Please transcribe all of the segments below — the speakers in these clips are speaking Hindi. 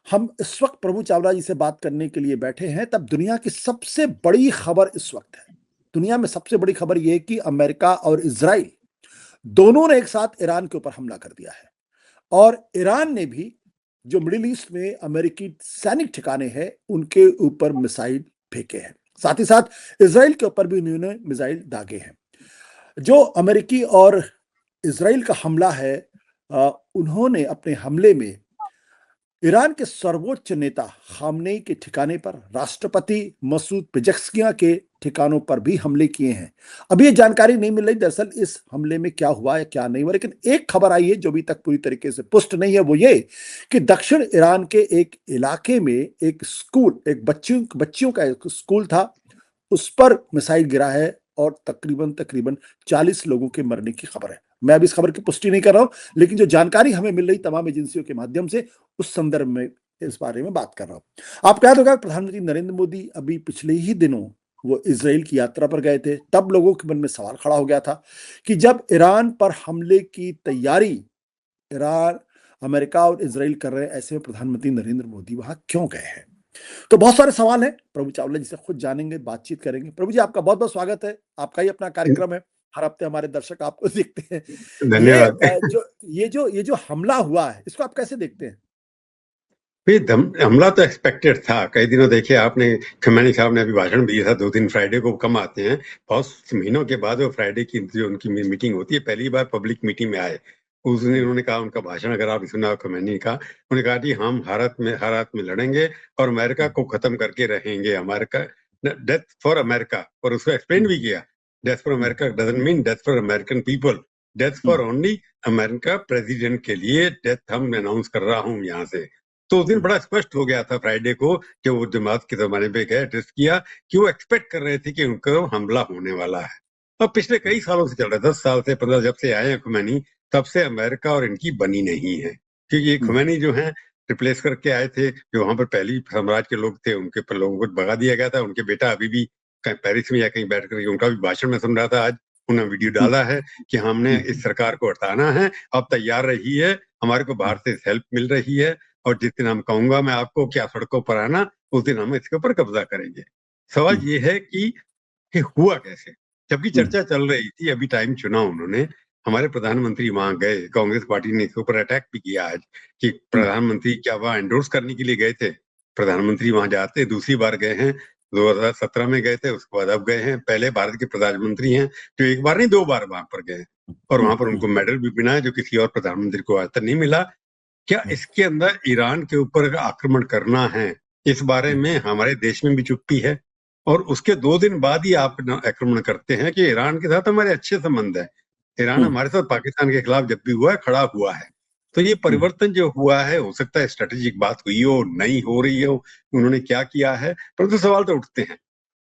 हम इस वक्त प्रभु चावला जी से बात करने के लिए बैठे हैं, तब दुनिया की सबसे बड़ी खबर इस वक्त है। दुनिया में सबसे बड़ी खबर यह है कि अमेरिका और इजराइल दोनों ने एक साथ ईरान के ऊपर हमला कर दिया है। और ईरान ने भी जो मिडिल ईस्ट में अमेरिकी सैनिक ठिकाने हैं उनके ऊपर मिसाइल फेंके हैं। साथ ही साथ इजराइल के ऊपर भी उन्होंने मिसाइल दागे हैं। जो अमेरिकी और इजराइल का हमला है, उन्होंने अपने हमले में ईरान के सर्वोच्च नेता खामनेई के ठिकाने पर, राष्ट्रपति मसूद पेजेस्कियां के ठिकानों पर भी हमले किए हैं। अभी ये जानकारी नहीं मिल रही दरअसल इस हमले में क्या हुआ है क्या नहीं हुआ, लेकिन एक खबर आई है जो अभी तक पूरी तरीके से पुष्ट नहीं है, वो ये कि दक्षिण ईरान के एक इलाके में एक स्कूल, एक बच्चियों का एक स्कूल था, उस पर मिसाइल गिरा है और तकरीबन तकरीबन 40 लोगों के मरने की खबर है। मैं अभी इस खबर की पुष्टि नहीं कर रहा हूं, लेकिन जो जानकारी हमें मिल रही तमाम एजेंसियों के माध्यम से, उस संदर्भ में इस बारे में बात कर रहा हूं। आपको याद होगा प्रधानमंत्री नरेंद्र मोदी अभी पिछले ही दिनों वो इजराइल की यात्रा पर गए थे। तब लोगों के मन में सवाल खड़ा हो गया था कि जब ईरान पर हमले की तैयारी ईरान, अमेरिका और इजराइल कर रहे हैं, ऐसे में प्रधानमंत्री नरेंद्र मोदी वहां क्यों गए हैं? तो बहुत सारे सवाल हैं, प्रभु चावला जी से खुद जानेंगे, बातचीत करेंगे। प्रभु जी, आपका बहुत बहुत स्वागत है। आपका ही अपना कार्यक्रम है, हर हफ्ते हमारे दर्शक आपको देखते हैं। धन्यवाद। ये जो हमला हुआ है, इसको आप कैसे देखते हैं? हमला तो एक्सपेक्टेड था। कई दिनों देखिए आपने, खमेनी साहब ने अभी भाषण दिया था, 2 दिन फ्राइडे को कम आते हैं, बहुत महीनों के बाद वो फ्राइडे की जो उनकी मीटिंग होती है, पहली बार पब्लिक मीटिंग में आए। उस दिन उन्होंने कहा, उनका भाषण अगर आप सुना खमेनी का, उन्होंने कहा कि हम हर हालत में लड़ेंगे और अमेरिका को खत्म करके रहेंगे। America, death for America. और उसको एक्सप्लेन भी किया, death for America doesn't mean death for American people, death for only America president के लिए डेथ हम अनाउंस कर रहा हूं यहाँ से। तो उस दिन बड़ा स्पष्ट हो गया था फ्राइडे को कि वो जमात के जमाने पे गए, टेस्ट किया कि वो एक्सपेक्ट कर रहे थे कि उनको हमला होने वाला है। अब पिछले कई सालों से चल रहा है, 10 साल से 15, जब से आए हैं खुमैनी, तब से अमेरिका और इनकी बनी नहीं है। क्योंकि ये खुमैनी जो है रिप्लेस करके आए थे, जो वहां पर पहली साम्राज्य के लोग थे, उनके पर लोगों को भगा दिया गया था। उनके बेटा अभी भी कहीं पेरिस में या कहीं बैठ कर, उनका भी भाषण में सुन रहा था आज, उन्होंने वीडियो डाला है कि हमने इस सरकार को हटाना है, अब तैयार रही है, हमारे को बाहर से हेल्प मिल रही है, और जिस दिन हम कहूंगा मैं आपको क्या सड़कों पर आना, उस दिन हम इसके ऊपर कब्जा करेंगे। सवाल ये है कि हुआ कैसे? जबकि चर्चा चल रही थी, अभी टाइम चुना उन्होंने, हमारे प्रधानमंत्री वहां गए, कांग्रेस पार्टी ने इसके ऊपर अटैक भी किया आज कि प्रधानमंत्री क्या वहां एंडोर्स करने के लिए गए थे? प्रधानमंत्री वहां जाते दूसरी बार गए हैं, 2017 में गए थे, उसके बाद अब गए हैं। पहले भारत के प्रधानमंत्री हैं जो एक बार नहीं 2 बार वहां पर गए, और वहां पर उनको मेडल भी मिला है, जो किसी और प्रधानमंत्री को आज तक नहीं मिला। क्या इसके अंदर ईरान के ऊपर आक्रमण करना है, इस बारे में हमारे देश में भी चुप्पी है? और उसके 2 दिन बाद ही आप आक्रमण करते हैं कि ईरान के साथ हमारे अच्छे संबंध है, ईरान हमारे साथ पाकिस्तान के खिलाफ जब भी हुआ है खड़ा हुआ है। तो ये परिवर्तन जो हुआ है, हो सकता है स्ट्रेटेजिक बात हुई हो, नहीं हो रही हो, उन्होंने क्या किया है, परंतु सवाल तो उठते हैं।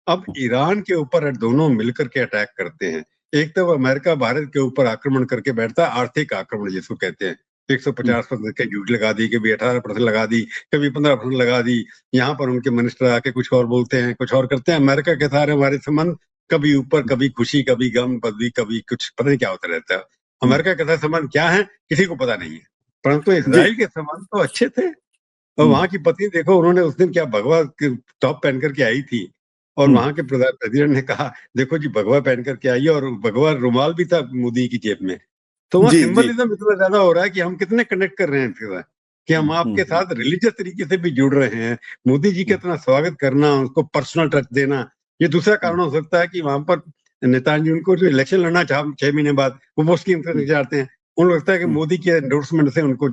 अब ईरान के ऊपर दोनों मिलकर के अटैक करते हैं। एक तो अमेरिका भारत के ऊपर आक्रमण करके बैठता है, आर्थिक आक्रमण जिसको कहते हैं, 150% की ड्यूटी लगा दी, कभी 18% लगा दी, कभी 15% लगा दी। यहाँ पर उनके मिनिस्टर आके कुछ और बोलते हैं, कुछ और करते हैं। अमेरिका के सारे हमारे संबंध कभी ऊपर, कभी खुशी, कभी गम, कभी कुछ, पता नहीं क्या होता रहता है। अमेरिका के साथ संबंध क्या है किसी को पता नहीं है, परंतु जी। इसराइल के संबंध तो अच्छे थे। और वहां की पत्नी देखो, उन्होंने उस दिन क्या भगवा टॉप पहन करके आई थी, और वहां के प्रेसिडेंट ने कहा देखो जी भगवा पहन करके आई है, और भगवा रुमाल भी था मोदी की जेब में। तो वहाँ जी। जी। सिंबलिज्म इतना ज्यादा हो रहा है कि हम कितने कनेक्ट कर रहे हैं इसके साथ, कि हम आपके साथ रिलीजियस तरीके से भी जुड़ रहे हैं। मोदी जी का इतना स्वागत करना, उनको पर्सनल टच देना, ये दूसरा कारण हो सकता है कि वहां पर नेताजी, उनको जो इलेक्शन लड़ना 6 महीने बाद, वो मोस्टली इनसे चाहते हैं। उनको लगता है कि मोदी के एंडोर्समेंट से उनको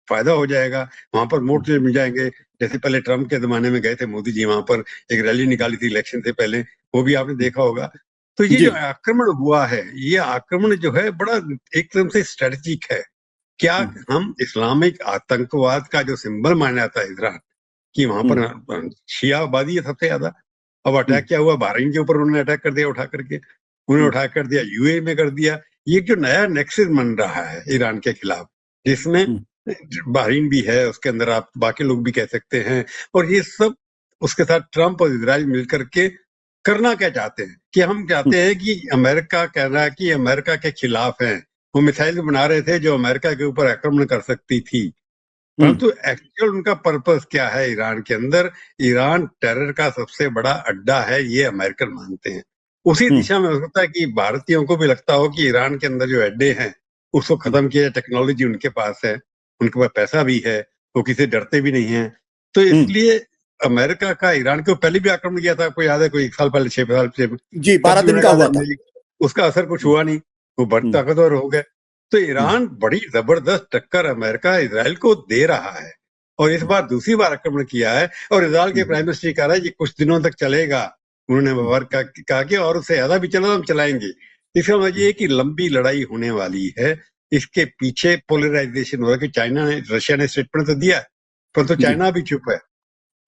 फायदा हो जाएगा, वहां पर वोट मिल जाएंगे। जैसे पहले ट्रम्प के जमाने में गए थे मोदी जी, वहां पर एक रैली निकाली थी इलेक्शन से पहले, वो भी आपने देखा होगा। तो ये जी। जो आक्रमण हुआ है, ये आक्रमण जो है बड़ा एकदम से स्ट्रेटेजिक है। क्या हम इस्लामिक आतंकवाद का जो सिंबल माना जाता है ईरान, कि वहां पर शिया आबादी है सबसे ज्यादा। अब अटैक क्या हुआ, बहरीन के ऊपर उन्होंने अटैक कर दिया, उठा करके उन्हें उठा कर दिया, यूएई में कर दिया। ये जो नया नेक्सस बन रहा है ईरान के खिलाफ, जिसमें बहरीन भी है, उसके अंदर आप बाकी लोग भी कह सकते हैं, और ये सब उसके साथ ट्रंप और इजराइल मिलकर के करना क्या चाहते हैं, कि हम चाहते हैं कि अमेरिका कह रहा है कि अमेरिका के खिलाफ है। वो मिसाइल बना रहे थे जो अमेरिका के ऊपर आक्रमण कर सकती थी, परंतु एक्चुअल उनका पर्पस क्या है ईरान के अंदर? ईरान टेरर का सबसे बड़ा अड्डा है, ये अमेरिकन मानते हैं। उसी दिशा में हो सकता है कि भारतीयों को भी लगता हो कि ईरान के अंदर जो अड्डे हैं उसको खत्म किया, टेक्नोलॉजी उनके पास है, उनके पास पैसा भी है, वो किसी डरते भी नहीं है। तो इसलिए अमेरिका का ईरान को पहले भी आक्रमण किया था, आपको याद है, कोई 1 साल पहले, 6 साल से, जी, तब 12 भी दिन उन्होंने का कहा हुआ था था। उसका असर कुछ हुआ नहीं, वो बड़े ताकतवर हो गए। तो ईरान बड़ी जबरदस्त टक्कर अमेरिका इजराइल को दे रहा है, और इस बार दूसरी बार आक्रमण किया है, और इजराइल के प्राइम मिनिस्टर कह रहा है ये कुछ दिनों तक चलेगा। उन्होंने बार कहा कि और उससे ज्यादा भी चला तो हम चलाएंगे। इसका मतलब ये है कि लंबी लड़ाई होने वाली है। इसके पीछे पोलराइजेशन हो रहा है कि चाइना ने, रशिया ने स्टेटमेंट तो दिया, परंतु चाइना भी चुप है।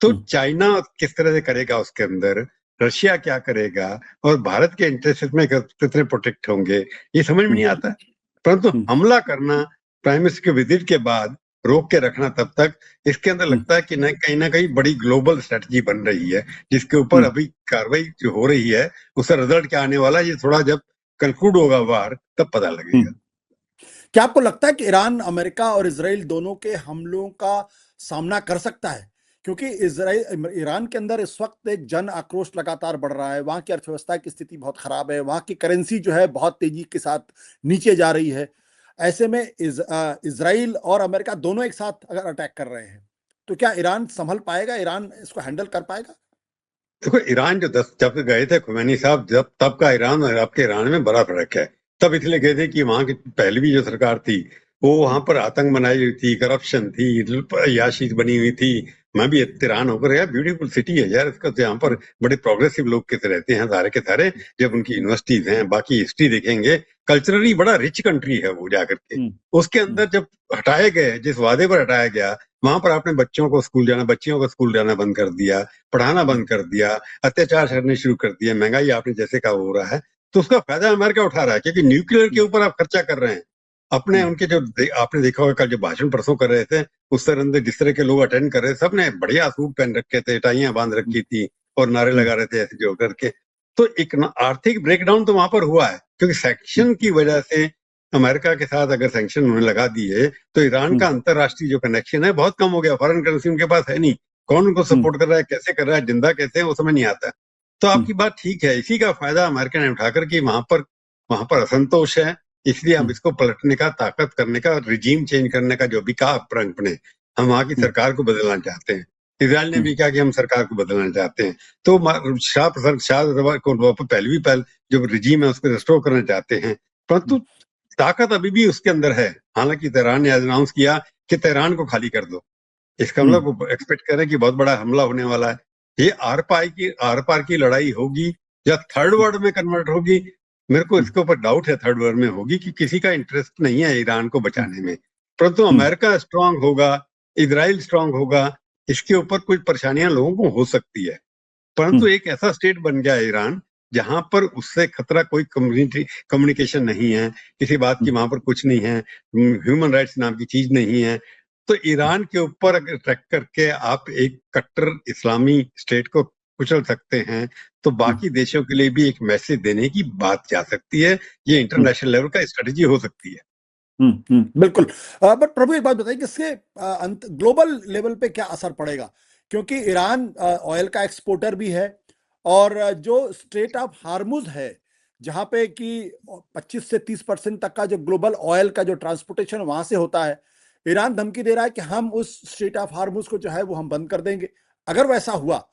तो चाइना किस तरह से करेगा उसके अंदर, रशिया क्या करेगा, और भारत के इंटरेस्ट में कितने प्रोटेक्ट होंगे, ये समझ में नहीं आता। परंतु हमला करना प्राइम मिनिस्टर के विजिट के बाद रोक के रखना तब तक, इसके अंदर लगता है कि ना कहीं बड़ी ग्लोबल स्ट्रेटजी बन रही है, जिसके ऊपर अभी कार्रवाई जो हो रही है उसका रिजल्ट क्या आने वाला है, ये थोड़ा जब कंक्लूड होगा वार तब पता लगेगा। क्या आपको लगता है कि ईरान, अमेरिका और इजराइल दोनों के हमलों का सामना कर सकता है? क्योंकि ईरान के अंदर इस वक्त एक जन आक्रोश लगातार बढ़ रहा है, वहां की अर्थव्यवस्था की स्थिति बहुत खराब है, वहां की करेंसी जो है बहुत तेजी के साथ नीचे जा रही है। ऐसे में इजराइल और अमेरिका दोनों एक साथ अगर अटैक कर रहे हैं, तो क्या ईरान संभल पाएगा? ईरान इसको हैंडल कर पाएगा? देखो, ईरान जब गए थे खुमैनी साहब, जब तब का ईरान और अब के ईरान में बड़ा फर्क है। तब इसलिए गए थे कि वहां की पहले भी जो सरकार थी वो वहां पर आतंक बनाई हुई थी, करप्शन थी, याशी बनी हुई थी। मैं भी तिरान होकर, यार ब्यूटीफुल सिटी है यार इसका, यहाँ पर बड़े प्रोग्रेसिव लोग कितने रहते हैं सारे के सारे। जब उनकी यूनिवर्सिटीज हैं, बाकी हिस्ट्री देखेंगे, कल्चरली बड़ा रिच कंट्री है वो जाकर के। उसके अंदर जब हटाए गए, जिस वादे पर हटाया गया, वहां पर आपने बच्चियों को स्कूल जाना बंद कर दिया, पढ़ाना बंद कर दिया, अत्याचार करने शुरू कर दिया, महंगाई आपने जैसे कहा हो रहा है। तो उसका फायदा अमेरिका उठा रहा है, क्योंकि न्यूक्लियर के ऊपर आप खर्चा कर रहे हैं। अपने उनके जो आपने देखा होगा, कल जो भाषण परसों कर रहे थे, उस तरह अंदर जिस तरह के लोग अटेंड कर रहे थे, सबने बढ़िया सूट पहन रखे थे, टाइयां बांध रखी थी, और नारे लगा रहे थे ऐसे जो करके। तो एक आर्थिक ब्रेकडाउन तो वहां पर हुआ है, क्योंकि सैंक्शन की वजह से अमेरिका के साथ अगर सैंक्शन उन्होंने लगा दिए तो ईरान का अंतरराष्ट्रीय जो कनेक्शन है बहुत कम हो गया। फॉरेन करेंसी उनके पास है नहीं, कौन उनको सपोर्ट कर रहा है, कैसे कर रहा है, जिंदा कैसे है, वो समझ नहीं आता। तो आपकी बात ठीक है, इसी का फायदा अमेरिका ने उठाकर कि वहां पर असंतोष है, इसलिए हम इसको पलटने का, ताकत करने का, रिजीम चेंज करने का जो भी कहा ट्रंप ने, हम वहां की सरकार को बदलना चाहते हैं। इजराइल ने भी कहा कि हम सरकार को बदलना चाहते हैं। तो शाह को पहले जो रिजीम है उसको रिस्टोर करना चाहते हैं, परंतु ताकत अभी भी उसके अंदर है। हालांकि तेहरान ने अनाउंस किया कि तेहरान को खाली कर दो। इसका मतलब वो एक्सपेक्ट कर रहे हैं कि बहुत बड़ा हमला होने वाला है। ये आर पार की लड़ाई होगी या थर्ड वर्ल्ड में कन्वर्ट होगी, मेरे को इसके ऊपर डाउट है। थर्ड वर्ल्ड में होगी कि किसी का इंटरेस्ट नहीं है ईरान को बचाने में, परंतु अमेरिका स्ट्रांग होगा, इजराइल स्ट्रांग होगा, इसके ऊपर कुछ परेशानियां लोगों को हो सकती है। परंतु एक ऐसा स्टेट बन गया ईरान जहां पर उससे खतरा, कोई कम्युनिकेशन नहीं है, किसी बात की वहां पर कुछ नहीं है, ह्यूमन राइट्स नाम की चीज नहीं है। तो ईरान के ऊपर अगर ट्रैक करके आप एक कट्टर इस्लामी स्टेट को कुचल सकते हैं, तो बाकी देशों के लिए भी एक मैसेज देने की बात जा सकती है। ये इंटरनेशनल लेवल का स्ट्रेटेजी हो सकती है। बिल्कुल। बट प्रभु, एक बात बताइए कि इससे ग्लोबल लेवल पे क्या असर पड़ेगा? क्योंकि ईरान ऑयल का एक्सपोर्टर भी है, और जो स्ट्रेट ऑफ हार्मुज है, जहां पे कि 25 से 30% तक का जो ग्लोबल ऑयल का जो ट्रांसपोर्टेशन वहां से होता है, ईरान धमकी दे रहा है कि हम उस स्ट्रेट ऑफ हार्मुज को जो है वो हम बंद कर देंगे। अगर वैसा हुआ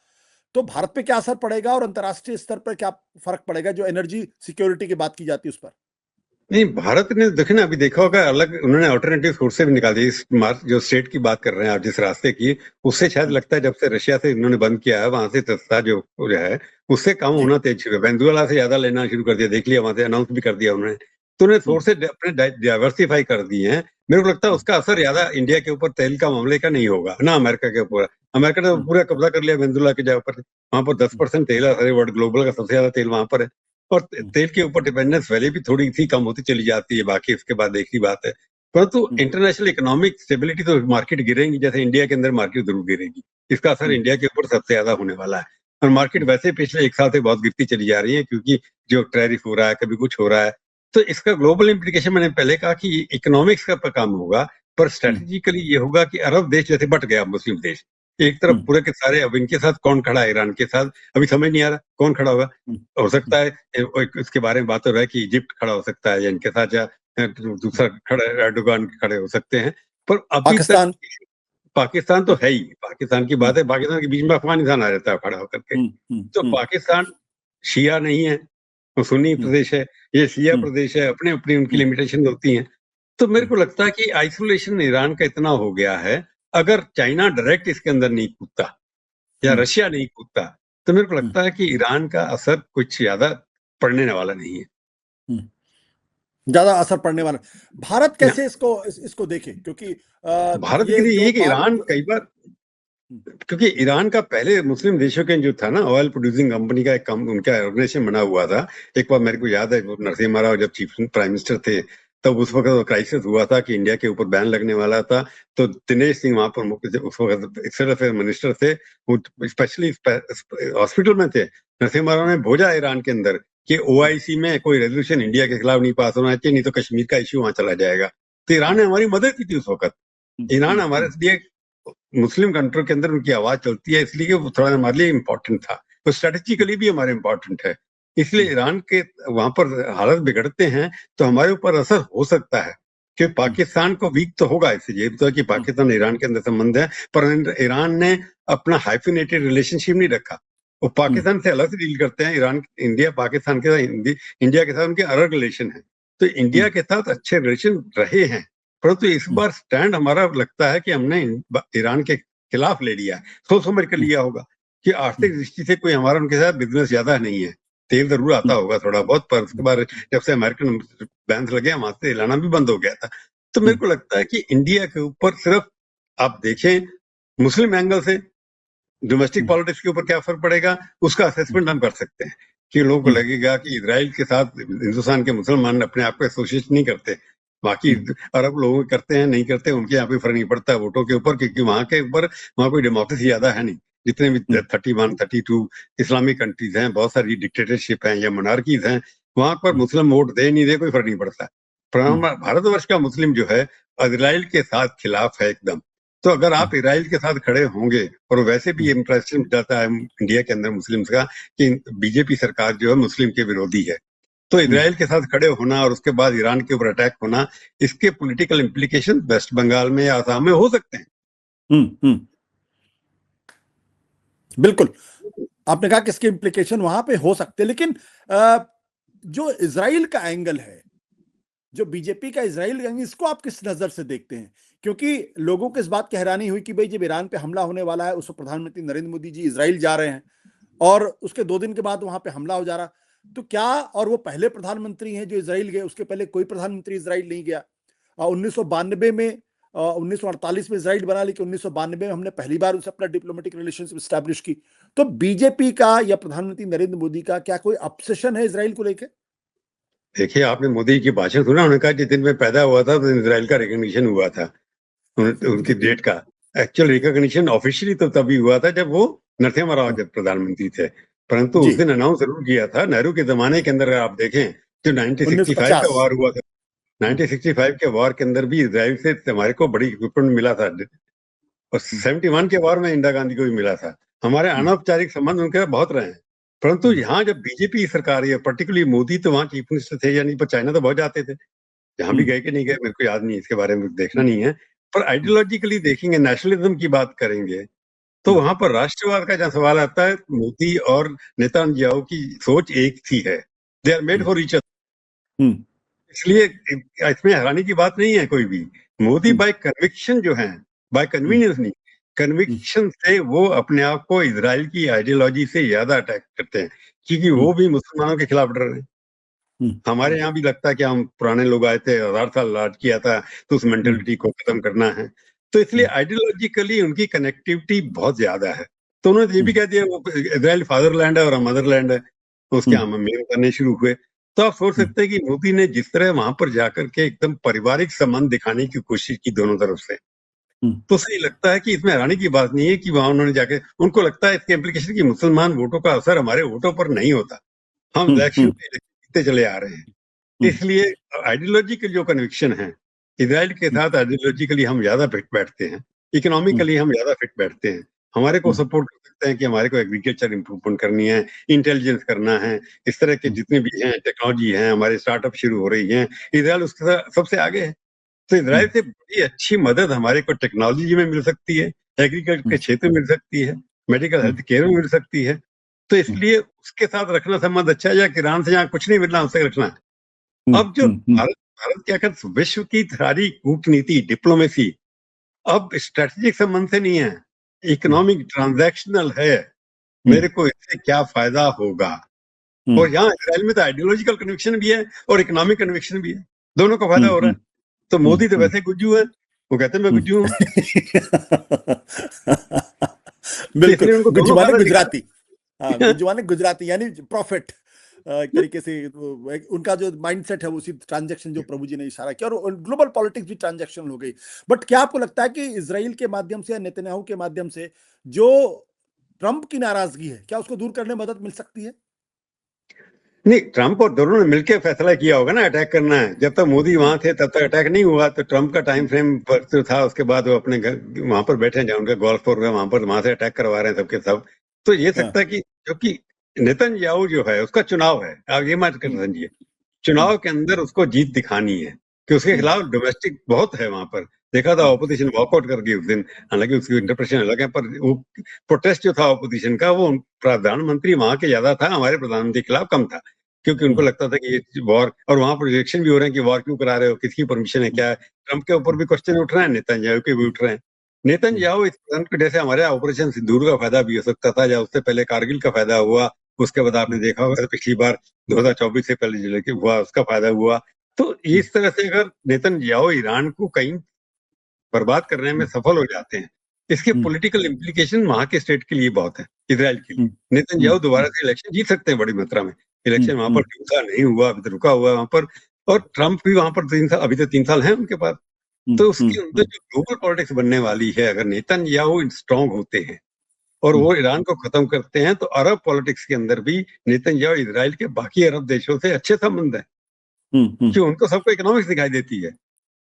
तो भारत पे क्या असर पड़ेगा, और अंतर्राष्ट्रीय स्तर पर क्या फर्क पड़ेगा, जो एनर्जी सिक्योरिटी की बात की जाती है उस पर? नहीं, भारत ने देखे ना, अभी देखा होगा, अलग उन्होंने अल्टरनेटिव सोर्स से भी निकाल दी। इस जो स्टेट की बात कर रहे हैं आप, जिस रास्ते की, उससे शायद लगता है जब से रशिया से इन्होंने बंद किया है, वहां से सस्ता जो है उससे कम होना तेज शुरू है। वेनेजुएला से ज्यादा लेना शुरू कर दिया, देख लिया, वहां से अनाउंस भी कर दिया उन्होंने। तो उन्हें सोर्स अपने डाइवर्सिफाई कर दिए हैं। मेरे को लगता है उसका असर ज्यादा इंडिया के ऊपर तेल का मामले का नहीं होगा ना, अमेरिका के ऊपर। अमेरिका ने पूरा कब्जा कर लिया वेनेजुएला के जगह पर, वहां पर 10% तेल है, सारे वर्ल्ड ग्लोबल का सबसे ज्यादा तेल वहां पर है। और तेल के ऊपर डिपेंडेंस पहले भी थोड़ी सी कम होती चली जाती है, बाकी उसके बाद एक ही बात है। परंतु इंटरनेशनल इकोनॉमिक स्टेबिलिटी, तो मार्केट गिरेंगी, जैसे इंडिया के अंदर मार्केट जरूर गिरेगी, इसका असर इंडिया के ऊपर सबसे ज्यादा होने वाला है। और मार्केट वैसे पिछले 1 साल से बहुत गिरती चली जा रही है, क्योंकि जो टैरिफ हो रहा है, कभी कुछ हो रहा है। तो इसका ग्लोबल इम्प्लीकेशन, मैंने पहले कहा कि इकोनॉमिक्स का काम होगा, पर स्ट्रेटेजिकली ये होगा कि अरब देश जैसे बट गया, मुस्लिम देश एक तरफ पूरे के सारे, अब इनके साथ कौन खड़ा है, ईरान के साथ अभी समझ नहीं आ रहा कौन खड़ा होगा। हो सकता है इसके बारे में बात हो रहा है कि इजिप्ट खड़ा हो सकता है या इनके साथ, या दूसरा खड़ा एर्दोगान खड़े हो सकते हैं, पर अभी तक पाकिस्तान तो है ही। पाकिस्तान की बात है, पाकिस्तान के बीच में अफगानिस्तान आ जाता है खड़ा होकर के। तो पाकिस्तान शिया नहीं है, वो सुन्नी प्रदेश है, ये शिया प्रदेश है, अपने अपनी उनकी लिमिटेशन होती हैं। तो मेरे को लगता है कि आइसोलेशन ईरान का इतना हो गया है, अगर चाइना डायरेक्ट इसके अंदर नहीं कूदता या रशिया नहीं कूदता, तो मेरे को लगता है कि ईरान का असर कुछ ज्यादा पड़ने वाला नहीं है, ज्यादा असर पड़ने वाला। भारत कैसे इसको देखे, क्योंकि भारत के लिए ये कि ईरान कई बार, क्योंकि ईरान का पहले मुस्लिम देशों के जो था ना, ऑयल प्रोड्यूसिंग कंपनी का एक उनका ऑर्गेनाइजेशन बना हुआ था। एक बार मेरे को याद है, नरसिम्हा राव जब चीफ प्राइम मिनिस्टर थे, तब उस वक्त क्राइसिस हुआ था कि इंडिया के ऊपर बैन लगने वाला था। तो दिनेश सिंह वहां पर उस वक्त एक्सटर्नल अफेयर मिनिस्टर थे, वो स्पेशली हॉस्पिटल में थे। नरसिम्हा राव ने भेजा ईरान के अंदर कि ओआईसी में कोई रेजोल्यूशन इंडिया के खिलाफ नहीं पास होना चाहिए, नहीं तो कश्मीर का इश्यू वहां चला जाएगा। तो ईरान ने हमारी मदद की थी उस वक्त। ईरान हमारे लिए मुस्लिम कंट्री के अंदर उनकी आवाज चलती है, इसलिए वो थोड़ा हमारे लिए इम्पोर्टेंट था, तो स्ट्रेटेजिकली भी हमारे इम्पोर्टेंट है। इसलिए ईरान के वहां पर हालत बिगड़ते हैं तो हमारे ऊपर असर हो सकता है, कि पाकिस्तान को वीक तो होगा इससे। ये तो है कि पाकिस्तान ईरान के अंदर संबंध है, पर ईरान ने अपना हाइफिनेटेड रिलेशनशिप नहीं रखा। वो पाकिस्तान से अलग से डील करते हैं। ईरान, इंडिया पाकिस्तान के साथ, इंडिया के साथ उनके अलग रिलेशन है, तो इंडिया के साथ अच्छे रिलेशन रहे हैं। परंतु इस बार स्टैंड हमारा लगता है कि हमने ईरान के खिलाफ ले लिया, सोच समझ कर लिया होगा कि आर्थिक दृष्टि से कोई हमारा उनके साथ बिजनेस ज्यादा नहीं है। तेल जरूर आता होगा थोड़ा बहुत, पर उसके बाद जब से अमेरिकन बैन लगे, वहां से लाना भी बंद हो गया था। तो मेरे को लगता है कि इंडिया के ऊपर सिर्फ आप देखें मुस्लिम एंगल से, डोमेस्टिक पॉलिटिक्स के ऊपर क्या फर्क पड़ेगा, उसका असेसमेंट हम कर सकते हैं। कि लोगों को लगेगा कि इजराइल के साथ हिंदुस्तान के मुसलमान अपने आप को एसोसिएट नहीं करते, बाकी अरब लोग करते हैं, नहीं करते, उनके यहाँ पे फर्क नहीं पड़ता वोटों के ऊपर, क्योंकि वहां कोई डेमोक्रेसी ज्यादा है नहीं। जितने भी 31, 32 इस्लामिक कंट्रीज हैं, बहुत सारी डिक्टेटरशिप हैं या मोनार्कीज हैं, वहां पर मुस्लिम वोट दे नहीं दे कोई फर्क नहीं पड़ता। पर भारतवर्ष का मुस्लिम जो है इजराइल के साथ खिलाफ है एकदम। तो अगर आप इजराइल के साथ खड़े होंगे, और वैसे भी इंप्रेशन जाता है इंडिया के अंदर मुस्लिम्स का कि बीजेपी सरकार जो है मुस्लिम के विरोधी है, तो इजराइल के साथ खड़े होना और उसके बाद ईरान के ऊपर अटैक होना, इसके पॉलिटिकल इम्प्लीकेशन वेस्ट बंगाल में या आसाम में हो सकते हैं। बिल्कुल, आपने कहा कि इसके इम्प्लीकेशन वहां पे हो सकते हैं, लेकिन जो इजराइल का एंगल है, जो बीजेपी का इजराइल एंगल, इसको आप किस नजर से देखते हैं? क्योंकि लोगों को इस बात की हैरानी हुई कि भाई जब ईरान पे हमला होने वाला है, उस वक्त प्रधानमंत्री नरेंद्र मोदी जी इजराइल जा रहे हैं और उसके 2 दिन के बाद वहां पे हमला हो जा रहा, तो क्या, और वो पहले प्रधानमंत्री हैं जो इजराइल गए, उसके पहले कोई प्रधानमंत्री इजराइल नहीं गया। 1992 में 1948 में इजराइल बना, लेकिन 1992 में हमने पहली बार उनसे अपना डिप्लोमेटिक रिलेशनशिप स्टैब्लिश की। तो बीजेपी का या प्रधानमंत्री नरेंद्र मोदी का क्या कोई ऑब्सेशन है इजराइल को लेकर? देखिए, आपने मोदी की भाषण सुना, उन्होंने कहा जिस दिन में पैदा हुआ था तो इजराइल का रिकॉग्निशन हुआ था, उनकी डेट का एक्चुअल रिकॉग्निशन ऑफिशियली तो तभी हुआ था जब वो नरसिम्हा राव जब प्रधानमंत्री थे। परंतु उस दिन अनाउंस जरूर किया था, नेहरू के जमाने के अंदर आप देखें, जो 1965 का वार हुआ था, 1965 के वार के अंदर भी इजराइल से हमारे को बड़ी इक्विपमेंट मिला था, और 71 के वार में इंदिरा गांधी को भी मिला था। हमारे अनौपचारिक संबंध उनके बहुत रहे हैं। परंतु यहाँ जब बीजेपी सरकार है, पर्टिकुलरली मोदी तो वहाँ चीफ मिनिस्टर थे या नहीं, पर चाइना तो बहुत जाते थे, जहां भी गए कि नहीं गए मेरे को याद नहीं, इसके बारे में देखना नहीं है। पर आइडियोलॉजिकली देखेंगे, नेशनलिज्म की बात करेंगे, तो वहां पर राष्ट्रवाद का जहां सवाल आता है, मोदी और नेतान्याहू की सोच एक सी है, they are made for each other. इसलिए इसमें हैरानी की बात नहीं है कोई भी। मोदी बाय कन्विक्शन जो है, बाय कन्वीनियंस नहीं, कन्विक्शन से वो अपने आप को इजराइल की आइडियोलॉजी से ज्यादा अटैक करते हैं, क्योंकि वो भी मुसलमानों के खिलाफ डर रहे हैं। हमारे यहाँ भी लगता है कि हम पुराने लोग आए थे, 1000 साल राज किया था, तो उस मेंटेलिटी को खत्म करना है। तो इसलिए आइडियोलॉजिकली उनकी कनेक्टिविटी बहुत ज्यादा है। तो उन्होंने ये भी कह दिया वो इजराइल फादरलैंड है और मदरलैंड है, उसके हम मेल करने शुरू हुए। तो आप सोच सकते हैं कि मोदी ने जिस तरह वहां पर जाकर के एकदम पारिवारिक संबंध दिखाने की कोशिश की दोनों तरफ से, तो सही लगता है कि इसमें हैरानी की बात नहीं है कि वहां उन्होंने जाके, उनको लगता है इसके इम्प्लीकेशन की मुसलमान वोटों का असर हमारे वोटों पर नहीं होता, हम इलेक्शन जीतते चले आ रहे हैं। इसलिए आइडियोलॉजी के जो कन्विक्शन है, इजराइल के साथ आइडियोलॉजिकली हम ज्यादा फिट बैठते हैं, इकोनॉमिकली हम ज्यादा फिट बैठते हैं। हमारे को सपोर्ट कर सकते हैं कि हमारे को एग्रीकल्चर इंप्रूवमेंट करनी है, इंटेलिजेंस करना है, इस तरह के जितने भी हैं टेक्नोलॉजी हैं, हमारे स्टार्टअप शुरू हो रही हैं, इजराइल उसके साथ सबसे आगे है। तो इजराइल से बड़ी अच्छी मदद हमारे को टेक्नोलॉजी में मिल सकती है, एग्रीकल्चर के क्षेत्र में मिल सकती है, मेडिकल हेल्थ केयर में मिल सकती है। तो इसलिए उसके साथ रखना संबंध अच्छा है, या ईरान से जहाँ कुछ नहीं मिलना उससे रखना है। अब जो भारत क्या कर, विश्व की सारी कूटनीति डिप्लोमेसी अब स्ट्रेटेजिक संबंध से नहीं है, इकोनॉमिक ट्रांजैक्शनल है। मेरे को इससे क्या फायदा होगा। और यहाँ इसराइल में तो आइडियोलॉजिकल कन्विक्शन भी है और इकोनॉमिक कन्विक्शन भी है, दोनों का फायदा हो रहा है। तो मोदी तो वैसे गुज्जू है, वो कहते हैं मैं गुज्जू हूँ। बिल्कुल, उनको गुज्जू दोनों माने फायदा गुजराती। हाँ, गुज्जू माने गुजराती यानी प्रॉफिट। एक तरीके से उनका जो माइंडसेट है उसी ट्रांजैक्शन जो प्रभु जी ने इशारा किया, और ग्लोबल पॉलिटिक्स भी ट्रांजैक्शन हो गई। बट क्या आपको लगता है कि इजराइल के माध्यम से या नेतन्याहू के माध्यम से जो ट्रंप की नाराजगी है, क्या उसको दूर करने में मदद मिल सकती है? नहीं, ट्रंप और दोनों ने मिलकर फैसला किया होगा ना अटैक करना है। जब तक मोदी वहां थे तब तक अटैक नहीं हुआ। तो ट्रंप का टाइम फ्रेम पर जो था, उसके बाद वो अपने घर वहां पर बैठे हैं जहाँ उनका गोल्फ कोर्स है, वहां से अटैक करवा रहे हैं सबके सब। तो ये सकता है कि क्योंकि नेतन्याहू जो है उसका चुनाव है, आप ये मत कर समझिए, चुनाव के अंदर उसको जीत दिखानी है कि उसके खिलाफ डोमेस्टिक बहुत है वहां पर। देखा था ऑपोजिशन वॉकआउट कर गई उस दिन, हालांकि उसकी इंटरप्रिटेशन अलग है, पर वो प्रोटेस्ट जो था ऑपोजिशन का, वो प्रधानमंत्री वहां के ज्यादा था, हमारे प्रधानमंत्री के खिलाफ कम था। क्योंकि उनको लगता था कि ये वॉर, और वहां पर रिएक्शन भी हो रहे हैं कि वॉर क्यों करा रहे हो, किसकी परमिशन है, क्या है। ट्रंप के ऊपर भी क्वेश्चन उठ रहे हैं, नेतन्याहू के भी उठ रहे हैं। नेतन्याहू इस के जैसे हमारे ऑपरेशन सिंदूर का फायदा भी हो सकता था, या उससे पहले कारगिल का फायदा हुआ, उसके बाद आपने देखा होगा पिछली बार 2024 से पहले जो लेके हुआ उसका फायदा हुआ। तो इस तरह से अगर नेतन्याहू ईरान को कहीं बर्बाद करने में सफल हो जाते हैं, इसके पॉलिटिकल इम्प्लीकेशन वहां के स्टेट के लिए बहुत है, इजराइल के लिए। नेतन्याहू दोबारा से इलेक्शन जीत सकते हैं बड़ी मात्रा में। इलेक्शन वहां पर 3 साल नहीं हुआ, अभी तो रुका हुआ है वहां पर, और ट्रंप भी वहां पर 3 साल, अभी तो 3 साल है उनके पास। तो उसके अंदर जो ग्लोबल पॉलिटिक्स बनने वाली है, अगर नेतन्याहू स्ट्रांग होते हैं और वो ईरान को खत्म करते हैं, तो अरब पॉलिटिक्स के अंदर भी नेतन्याहू इजराइल के बाकी अरब देशों से अच्छे संबंध है, कि उनको सबको इकोनॉमिक्स दिखाई देती है।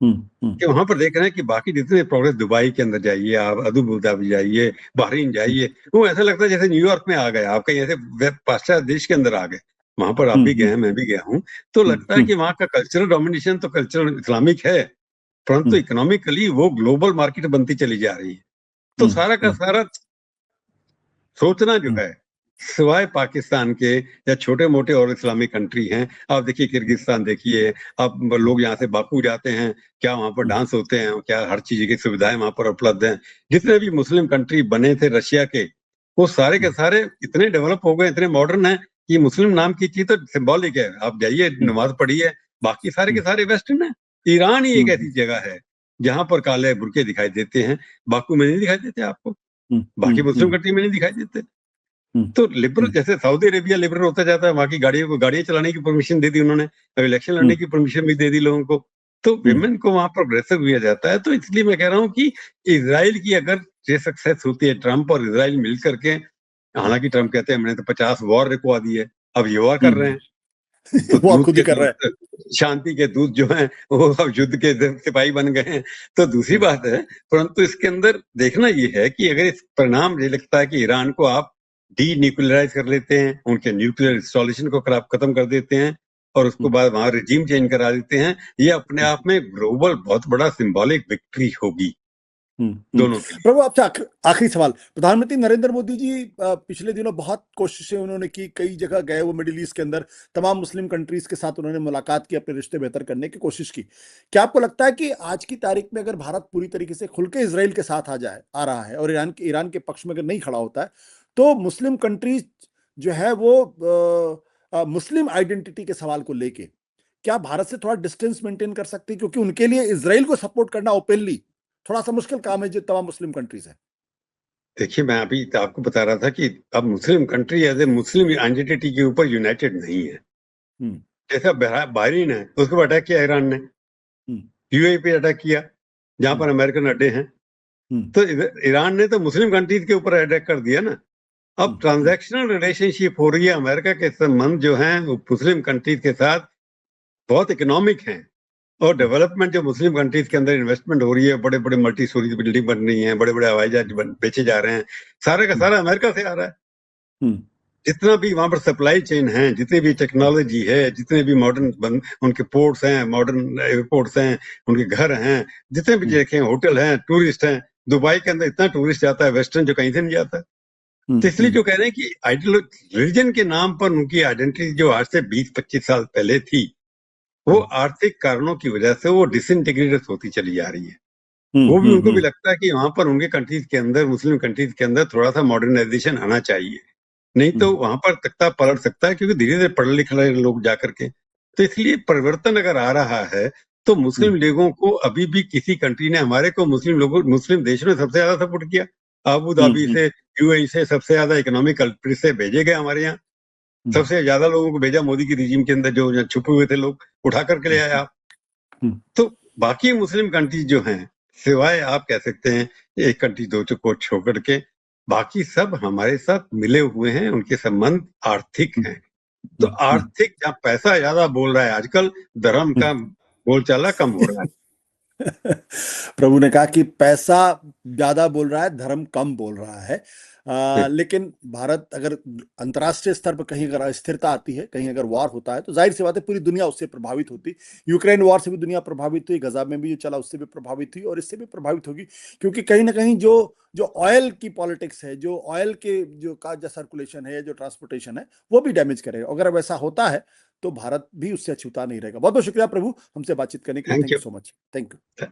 कि वहां पर देख रहे हैं कि बाकी जितने प्रोग्रेस, दुबई के अंदर जाइए आप, अबू धाबी जाइए, बहरीन जाइए, वो ऐसा लगता है जैसे न्यूयॉर्क में आ गए आप, कहीं ऐसे पाश्चात्य देश के अंदर आ गए। वहां पर आप भी गए हैं, मैं भी गया हूँ। तो लगता है कि वहां का कल्चरल डोमिनेशन तो कल्चरल इस्लामिक है, परंतु इकोनॉमिकली वो ग्लोबल मार्केट बनती चली जा रही है। तो सारा का सारा सोचना जो है, सिवाय पाकिस्तान के या छोटे मोटे और इस्लामिक कंट्री हैं, आप देखिए किर्गिस्तान देखिए, आप लोग यहाँ से बाकू जाते हैं, क्या वहां पर डांस होते हैं, क्या हर चीज की सुविधाएं वहां पर उपलब्ध हैं। जितने भी मुस्लिम कंट्री बने थे रशिया के, वो सारे के सारे इतने डेवलप हो गए, इतने मॉडर्न हैं कि मुस्लिम नाम की चीज तो सिंबॉलिक है। आप जाइए, नमाज पढ़िए, बाकी सारे के सारे वेस्टर्न है। ईरान ही एक ऐसी जगह है जहां पर काले बुरके दिखाई देते हैं, बाकू में नहीं दिखाई देते आपको, बाकी मुस्लिम कंट्री में नहीं दिखाई देते। तो लिबरल, जैसे सऊदी अरेबिया लिबरल होता जाता है, वहां की गाड़ियों को गाड़ियां चलाने की परमिशन दे दी उन्होंने, अब इलेक्शन लड़ने की परमिशन भी दे दी लोगों को। तो विमेन को वहां प्रोग्रेसिव किया जाता है। तो इसलिए मैं कह रहा हूँ कि इजराइल की अगर ये सक्सेस होती है, ट्रंप और इजराइल मिल करके, हालांकि ट्रंप कहते हैं मैंने तो 50 वॉर रुकवा दिए, अब ये वॉर कर रहे हैं। तो वो दूध खुद ही के कर रहा है। दूध, शांति के दूध जो हैं वो अब युद्ध के सिपाही बन गए हैं, तो दूसरी बात है। परंतु इसके अंदर देखना ये है कि अगर इस परिणाम ये लगता है कि ईरान को आप डी न्यूक्लियराइज कर लेते हैं, उनके न्यूक्लियर इंस्टॉलेशन को खत्म कर देते हैं, और उसके बाद वहां रिजीम चेंज करा देते हैं, ये अपने आप में ग्लोबल बहुत बड़ा सिंबॉलिक विक्ट्री होगी दोनों के लिए। प्रभु, आपसे आखिरी सवाल। प्रधानमंत्री नरेंद्र मोदी जी पिछले दिनों बहुत कोशिशें उन्होंने की, कई जगह गए, वो मिडिल ईस्ट के अंदर तमाम मुस्लिम कंट्रीज के साथ उन्होंने मुलाकात की, अपने रिश्ते बेहतर करने की कोशिश की। क्या आपको लगता है कि आज की तारीख में अगर भारत पूरी तरीके से खुल के इसराइल के साथ आ रहा है और ईरान के पक्ष में अगर नहीं खड़ा होता है, तो मुस्लिम कंट्रीज जो है वो मुस्लिम आइडेंटिटी के सवाल को लेके क्या भारत से थोड़ा डिस्टेंस मेंटेन कर सकती है? क्योंकि उनके लिए इसराइल को सपोर्ट करना ओपनली थोड़ा सा मुश्किल काम है जो तमाम मुस्लिम कंट्रीज है। देखिए, मैं अभी तो आपको बता रहा था कि अब Muslim country as a Muslim identity के ऊपर यूनाइटेड नहीं है। जैसा बहरीन है, उसको अटैक किया ईरान ने, यूएई पे अटैक किया जहां पर अमेरिकन अड्डे हैं। तो ईरान ने तो मुस्लिम कंट्रीज के ऊपर अटैक कर दिया ना। अब ट्रांजैक्शनल रिलेशनशिप हो रही है, अमेरिका के संबंध जो हैं वो मुस्लिम कंट्रीज के साथ बहुत इकोनॉमिक हैं, और डेवलपमेंट जो मुस्लिम कंट्रीज के अंदर इन्वेस्टमेंट हो रही है, बड़े बड़े मल्टी स्टोरी बिल्डिंग बन रही है, बड़े बड़े हवाई जहाज बेचे जा रहे हैं, सारा का सारा अमेरिका से आ रहा है। जितना भी वहां पर सप्लाई चेन है, जितनी भी टेक्नोलॉजी है, जितने भी मॉडर्न उनके पोर्ट्स हैं, मॉडर्न एयरपोर्ट्स हैं, उनके घर हैं, जितने भी देखें होटल हैं, टूरिस्ट हैं, दुबई के अंदर इतना टूरिस्ट जाता है वेस्टर्न जो कहीं से नहीं जाता। तो इसलिए जो कह रहे हैं कि रिलीजन के नाम पर उनकी आइडेंटिटी जो आज से 20-25 साल पहले थी, वो आर्थिक कारणों की वजह से वो डिसइंटीग्रेटेड होती चली जा रही है। वो भी उनको भी लगता है कि वहां पर उनके कंट्रीज के अंदर, मुस्लिम कंट्रीज के अंदर थोड़ा सा मॉडर्नाइजेशन आना चाहिए, नहीं तो वहां पर तख्ता पलट सकता है, क्योंकि धीरे धीरे पढ़े लिखे लोग जाकर के। तो इसलिए परिवर्तन अगर आ रहा है तो मुस्लिम लीगों को अभी भी किसी कंट्री ने, हमारे को मुस्लिम देशों ने सबसे ज्यादा सपोर्ट किया। अबू धाबी से, यूएई से सबसे ज्यादा इकोनॉमिक कल्प्रिट से भेजे गए हमारे यहाँ, सबसे ज्यादा लोगों को भेजा मोदी की रिजीम के अंदर, जो छुपे हुए थे लोग उठा करके ले आया आप। तो बाकी मुस्लिम कंट्रीज जो हैं, सिवाय आप कह सकते हैं एक कंट्री दो को छोड़ के, बाकी सब हमारे साथ मिले हुए हैं, उनके संबंध आर्थिक हैं। तो आर्थिक जहाँ पैसा ज्यादा बोल रहा है आजकल, धर्म का बोलचाला कम हो रहा है। प्रभु ने कहा कि पैसा ज्यादा बोल रहा है, धर्म कम बोल रहा है। लेकिन भारत अगर अंतर्राष्ट्रीय स्तर पर कहीं अगर अस्थिरता आती है, कहीं अगर वॉर होता है, तो जाहिर सी बात है पूरी दुनिया उससे प्रभावित होती। यूक्रेन वॉर से भी दुनिया प्रभावित हुई, गजा में भी जो चला उससे भी प्रभावित हुई, और इससे भी प्रभावित होगी, क्योंकि कहीं ना कहीं जो जो ऑयल की पॉलिटिक्स है, जो ऑयल के जो का जो सर्कुलेशन है, जो ट्रांसपोर्टेशन है, वो भी डैमेज करेगा। अगर वैसा होता है तो भारत भी उससे अछूता नहीं रहेगा। बहुत बहुत शुक्रिया प्रभु हमसे बातचीत करने के लिए। Thank you so much. Thank you.